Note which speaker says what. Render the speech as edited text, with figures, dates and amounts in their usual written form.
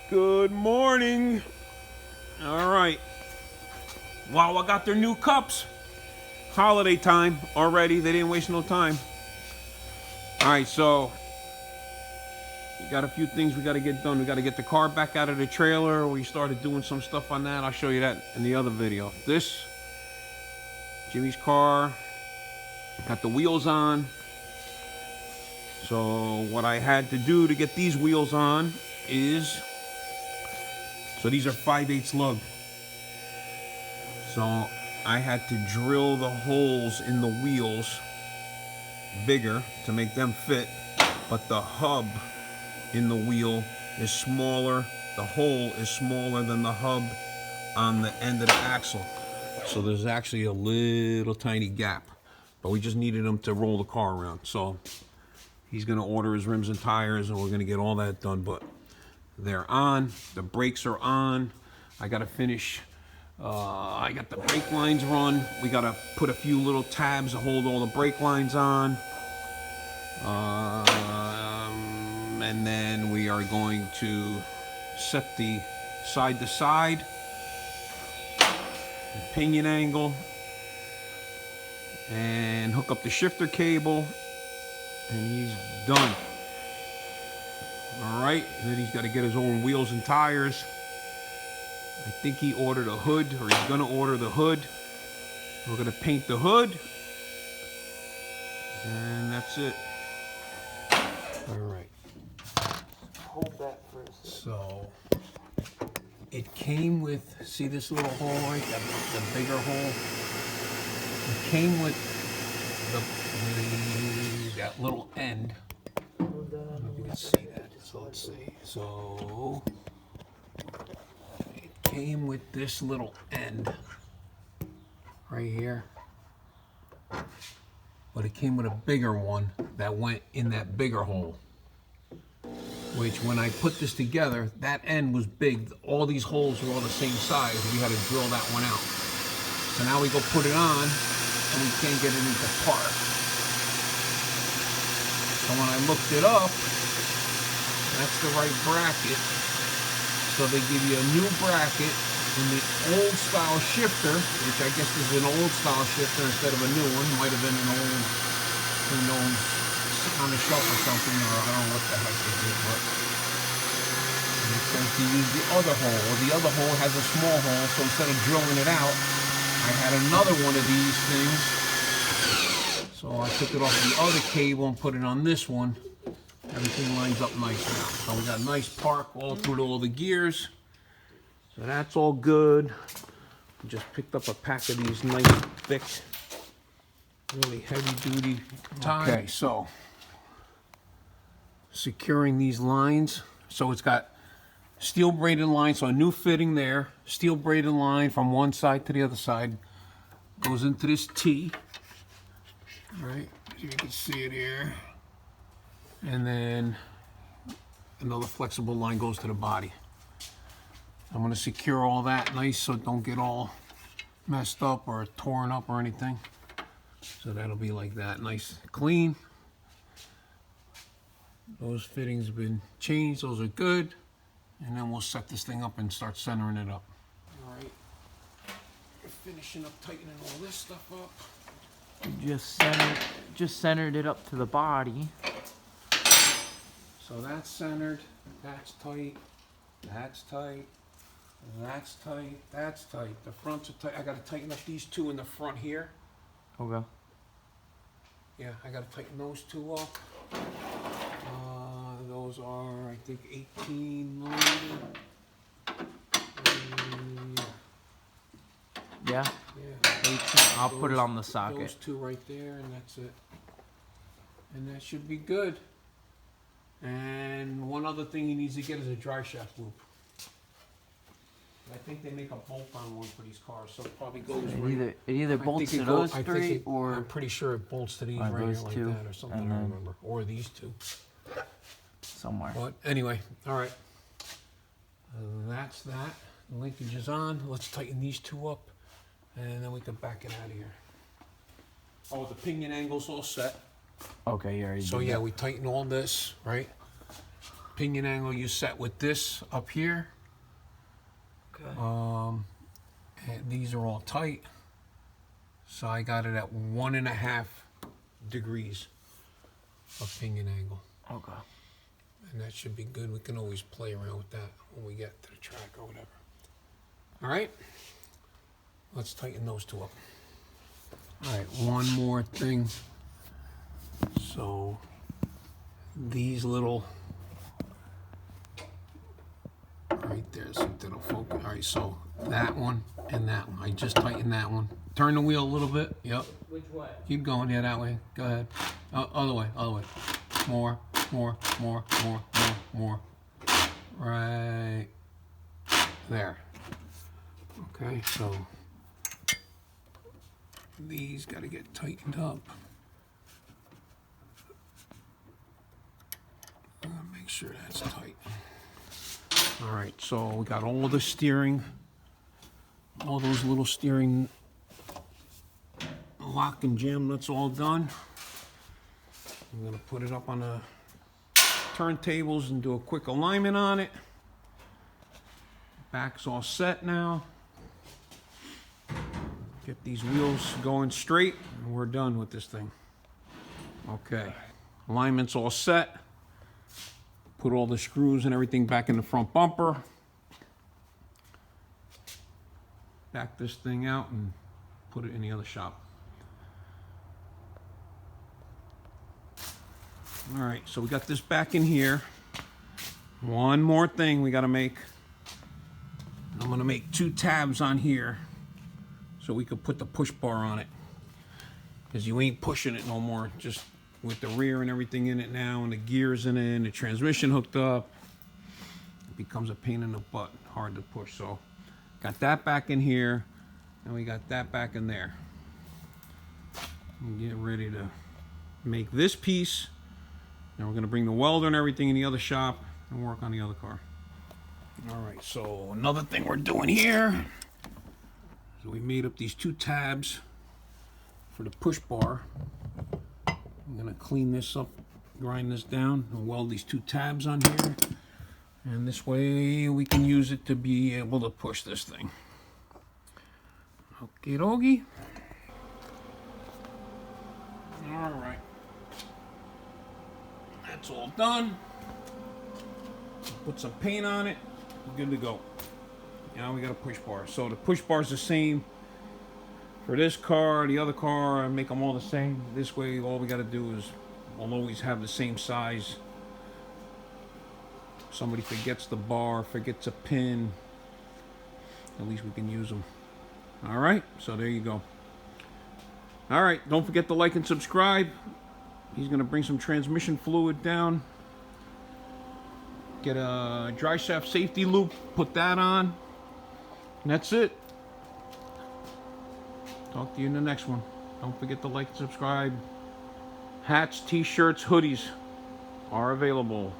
Speaker 1: Good morning. All right. Wow, I got their new cups. Holiday time already. They didn't waste no time. All right, so we got a few things we got to get done. We got to get the car back out of the trailer. We started doing some stuff on that. I'll show you that in the other video. This, Jimmy's car, got the wheels on. So what I had to do to get these wheels on is, so these are 5/8 lug. So I had to drill the holes in the wheels bigger to make them fit, but the hub in the wheel is smaller. The hole is smaller than the hub on the end of the axle. So there's actually a little tiny gap, but we just needed him to roll the car around. So he's gonna order his rims and tires and we're gonna get all that done, but they're on, the brakes are on. I gotta finish, I got the brake lines run. We gotta put a few little tabs to hold all the brake lines on. And then we are going to set the side to side, the pinion angle, and hook up the shifter cable, and he's done. All right, and then he's got to get his own wheels and tires. I think he ordered a hood, or he's gonna order the hood. We're gonna paint the hood, and that's it. All right.
Speaker 2: Hold that for a second.
Speaker 1: So it came with, see this little hole right, the bigger hole. It came with that little end. I don't know if you can see that. So let's see. So it came with this little end right here, but it came with a bigger one that went in that bigger hole. Which, when I put this together, that end was big. All these holes were all the same size. We had to drill that one out. So now we go put it on, and we can't get it into part. So when I looked it up, that's the right bracket. So they give you a new bracket in the old style shifter, which I guess is an old style shifter instead of a new one. Might have been an old, who knows, on the shelf or something, or I don't know what the heck they did, but it says to use the other hole. Well, the other hole has a small hole, so instead of drilling it out, I had another one of these things. So I took it off the other cable and put it on this one. Everything lines up nice now. So we got a nice park all through all the gears. So that's all good. We just picked up a pack of these nice, thick, really heavy-duty ties. Okay, so securing these lines. So it's got steel braided line, so a new fitting there. Steel braided line from one side to the other side. Goes into this T. Right, you can see it here. And then another flexible line goes to the body. I'm gonna secure all that nice so it don't get all messed up or torn up or anything. So that'll be like that, nice, clean. Those fittings have been changed, those are good. And then we'll set this thing up and start centering it up. All right, we're finishing up tightening all this stuff up.
Speaker 2: You just centered it up to the body.
Speaker 1: So that's centered, that's tight, that's tight, that's tight, that's tight. The fronts are tight. I gotta tighten up these two in the front here.
Speaker 2: Okay.
Speaker 1: Yeah, I gotta tighten those two up. Those are, I think, 18 millimeter.
Speaker 2: Yeah.
Speaker 1: Yeah.
Speaker 2: 18. I'll put it on the socket.
Speaker 1: Those two right there, and that's it. And that should be good. And one other thing he needs to get is a dry shaft loop. I think they make a bolt-on one for these cars, so it probably goes right.
Speaker 2: It either bolts to those three, or
Speaker 1: I'm pretty sure it bolts to these right here like that, or something. I don't remember, or these two
Speaker 2: somewhere.
Speaker 1: But anyway, all right. That's that. The linkage is on. Let's tighten these two up, and then we can back it out of here. Oh, the pinion angle's all set.
Speaker 2: Okay, yeah.
Speaker 1: So yeah, we tighten all this, right? pinion angle you set with this up here.
Speaker 2: Okay.
Speaker 1: And these are all tight. So I got it at 1.5 degrees of pinion angle.
Speaker 2: Okay.
Speaker 1: And that should be good. We can always play around with that when we get to the track or whatever. All right, let's tighten those two up. All right, one more thing. So these little, right there, see if that'll focus. All right, so that one and that one. I just tightened that one. Turn the wheel a little bit. Yep.
Speaker 2: Which way?
Speaker 1: Keep going. Yeah, that way. Go ahead. Other way. Other way. More. More. More. More. More. More. Right there. Okay, so these got to get tightened up. Make sure that's tight. All right, so we got all the steering, all those little steering lock and jam nuts all done. I'm gonna put it up on the turntables and do a quick alignment on it. Back's all set now. Get these wheels going straight and we're done with this thing. Okay, alignment's all set. Put all the screws and everything back in the front bumper. Back this thing out and put it in the other shop. All right, so we got this back in here. One more thing we gotta make. I'm gonna make 2 tabs on here so we could put the push bar on it. Because you ain't pushing it no more, just with the rear and everything in it now, and the gears in it, and the transmission hooked up. It becomes a pain in the butt, hard to push. So, got that back in here, and we got that back in there. And get ready to make this piece. Now we're gonna bring the welder and everything in the other shop and work on the other car. All right, so another thing we're doing here, so we made up these 2 tabs for the push bar. I'm gonna clean this up, grind this down, and weld these 2 tabs on here. And this way we can use it to be able to push this thing. Okie dokie. All right. That's all done. Put some paint on it. We're good to go. Now we got a push bar. So the push bar is the same for this car, the other car. I make them all the same. This way, all we got to do is we'll always have the same size. If somebody forgets the bar, forgets a pin, at least we can use them. All right, so there you go. All right, don't forget to like and subscribe. He's gonna bring some transmission fluid down. Get a dry shaft safety loop, put that on, and that's it. Talk to you in the next one. Don't forget to like and subscribe. Hats, t-shirts, hoodies are available.